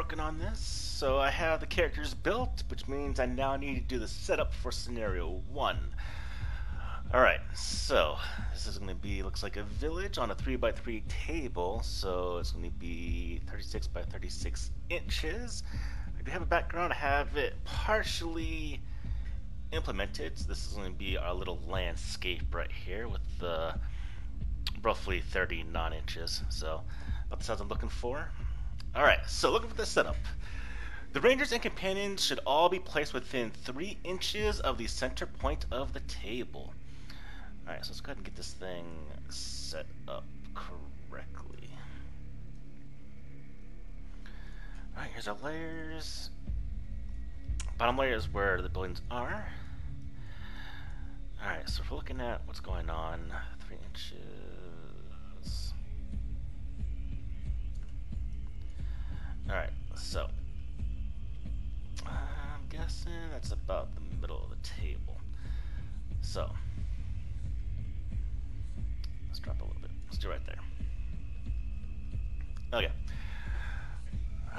working on this, so I have the characters built, which means I now need to do the setup for scenario 1. Alright, so this is going to be, looks like a village on a 3x3 table, so it's going to be 36 by 36 inches. I do have a background, I have it partially implemented, so this is going to be our little landscape right here with roughly 39 inches, so about the size I'm looking for. Alright, so looking for the setup. The rangers and companions should all be placed within 3 inches of the center point of the table. Alright, so let's go ahead and get this thing set up correctly. Alright, here's our layers. Bottom layer is where the buildings are. Alright, so if we're looking at what's going on, 3 inches. Alright, so I'm guessing that's about the middle of the table. So let's drop a little bit. Let's do it right there. Okay.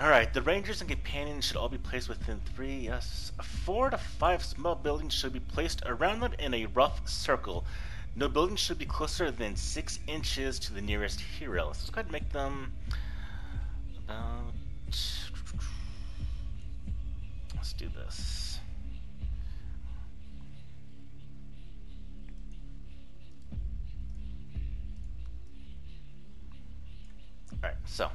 Alright, the rangers and companions should all be placed within 4 to 5 small buildings should be placed around them in a rough circle. No building should be closer than 6 inches to the nearest hero. So let's go ahead and make them about... Let's do this. Alright, so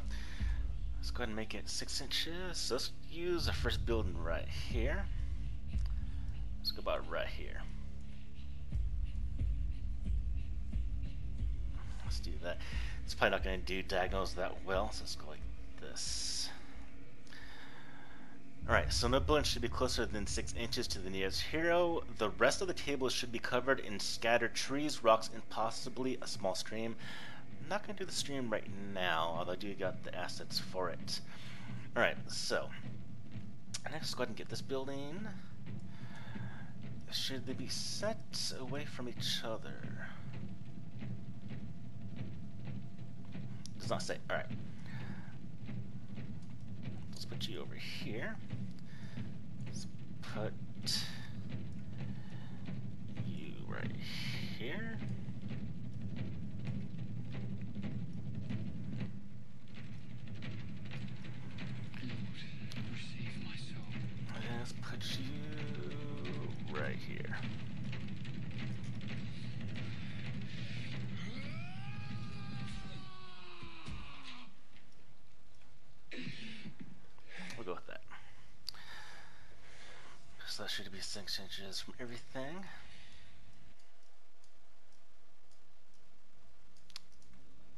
let's go ahead and make it 6 inches. So let's use the first building right here. Let's go about right here. Let's do that. It's probably not going to do diagonals that well, so let's go like this. Alright, so no building should be closer than 6 inches to the nearest hero. The rest of the table should be covered in scattered trees, rocks, and possibly a small stream. I'm not going to do the stream right now, although I do got the assets for it. Alright, so next, go ahead and get this building. Should they be set away from each other? Does not say. Alright. Let's put you over here. Let's put you right here. Let's put you right here. We'll go with that. So that should be 6 inches from everything.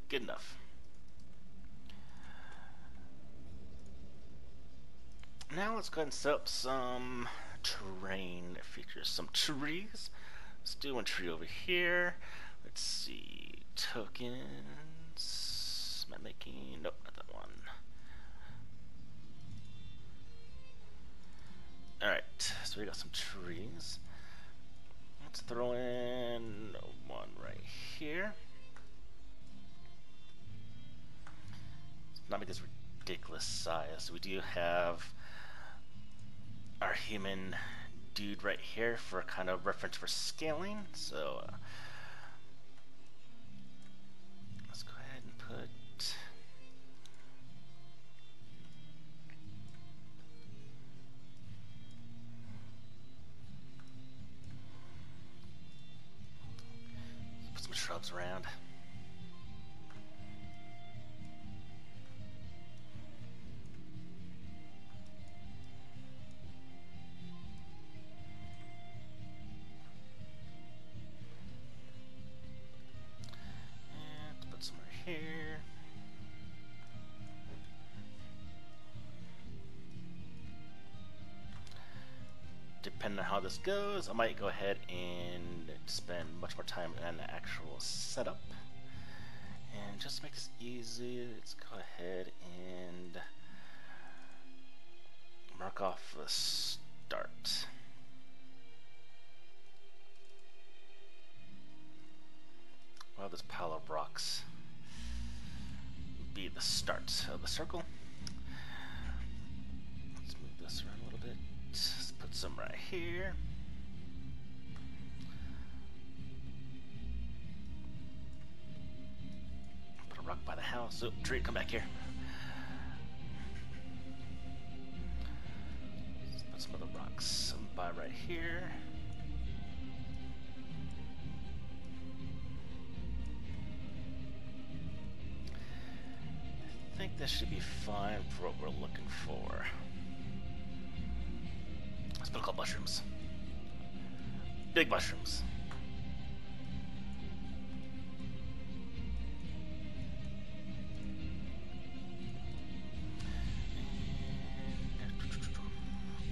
Good enough. Now let's go ahead and set up some terrain features. Some trees. Let's do one tree over here. Let's see. Tokens. Map making. Nope, not that one. Alright, so we got some trees. Let's throw in one right here. Let's not make this ridiculous size. We do have our human dude right here for kind of reference for scaling. So let's go ahead and put some shrubs around. Here. Depending on how this goes, I might go ahead and spend much more time on the actual setup. And just to make this easy, let's go ahead and mark off the start. Well, this pile of rocks be the start of the circle. some right here. Put a rock by the house. Oh, tree, come back here. Let's put some other rocks by right here. I think this should be fine for what we're looking for. Let's put a couple mushrooms. Big mushrooms.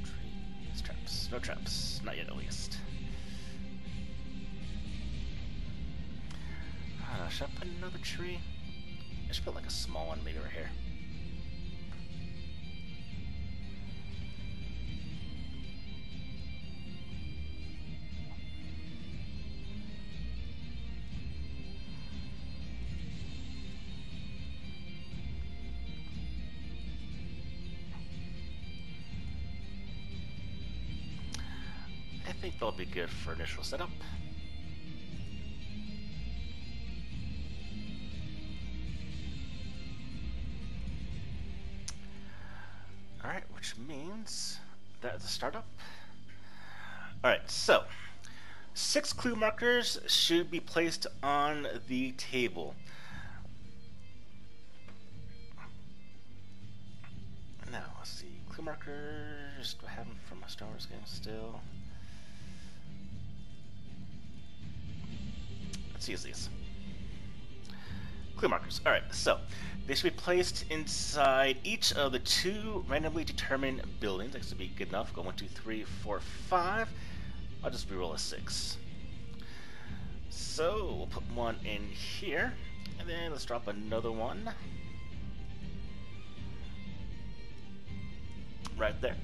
Trees, traps. No traps. Not yet, at least. Should I put another tree? I should put like a small one maybe right here. I think that'll be good for initial setup. Alright, which means that's a startup. Alright, so 6 clue markers should be placed on the table. Now, let's see. Clue markers. Do I have them from my Star Wars game still? Let's use these. Clue markers. Alright, so they should be placed inside each of the 2 randomly determined buildings. That should be good enough. Go 1, 2, 3, 4, 5. I'll just reroll a 6. So we'll put one in here, and then let's drop another one right there.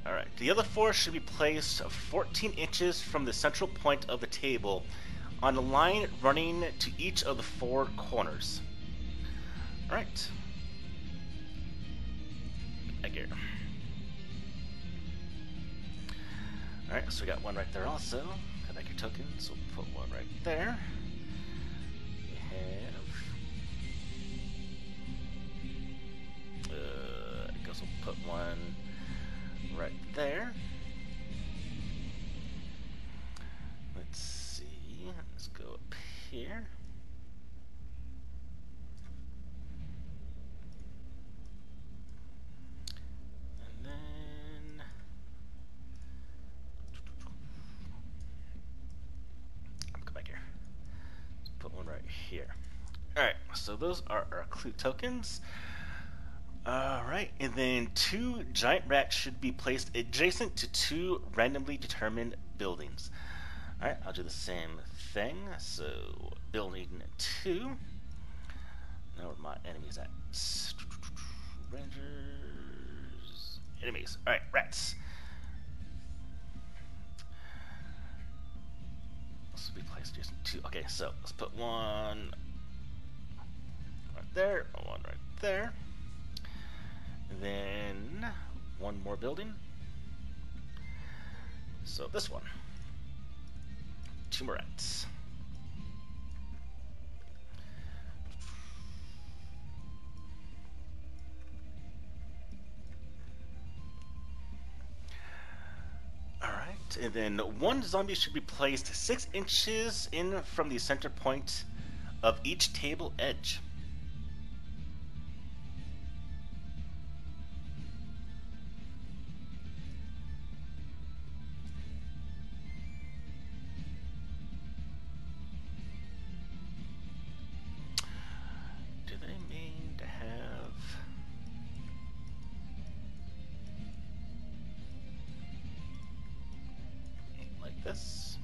Alright, the other 4 should be placed 14 inches from the central point of the table on a line running to each of the 4 corners. Alright. Back here. Alright, so we got one right there also. Got back your tokens, so we'll put one right there. We have... I guess we'll put one right there. Let's see. Let's go up here. And then come back here. Let's put one right here. Alright, so those are our clue tokens. Alright, and then 2 giant rats should be placed adjacent to 2 randomly determined buildings. Alright, I'll do the same thing. So, building 2. Now where my enemies at? Rangers. Enemies. Alright, rats. This will be placed adjacent to 2. Okay, so let's put one right there, one right there. Then one more building. So this one. 2 more rats. Alright, and then 1 zombie should be placed 6 inches in from the center point of each table edge. This.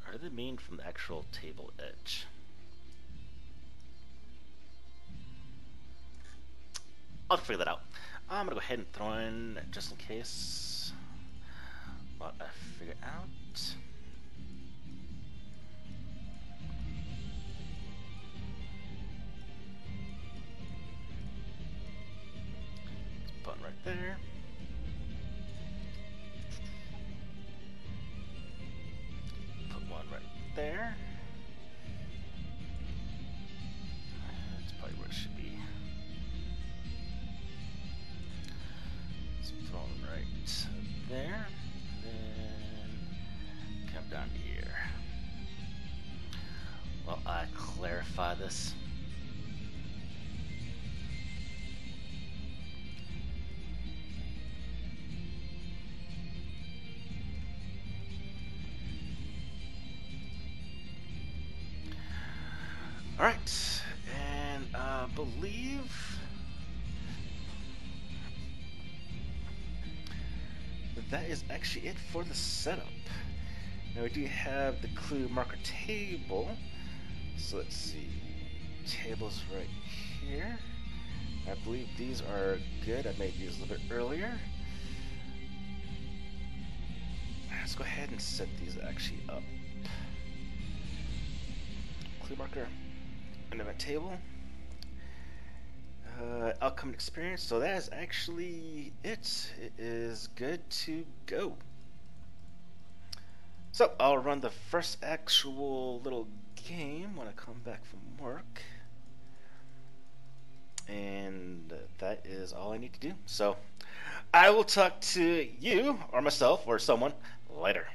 What do they mean from the actual table edge? I'll figure that out. I'm gonna go ahead and throw in just in case what I figure out. there. Put one right there. That's probably where it should be. Let's put one right there. Then come down here. Well, I clarify this. Alright, and I believe that is actually it for the setup. Now we do have the clue marker table, so let's see, tables right here. I believe these are good. I made these a little bit earlier. Let's go ahead and set these actually up. Clue marker. An event table, outcome experience. So that is actually it. It is good to go. So I'll run the first actual little game when I come back from work, and that is all I need to do. So I will talk to you or myself or someone later.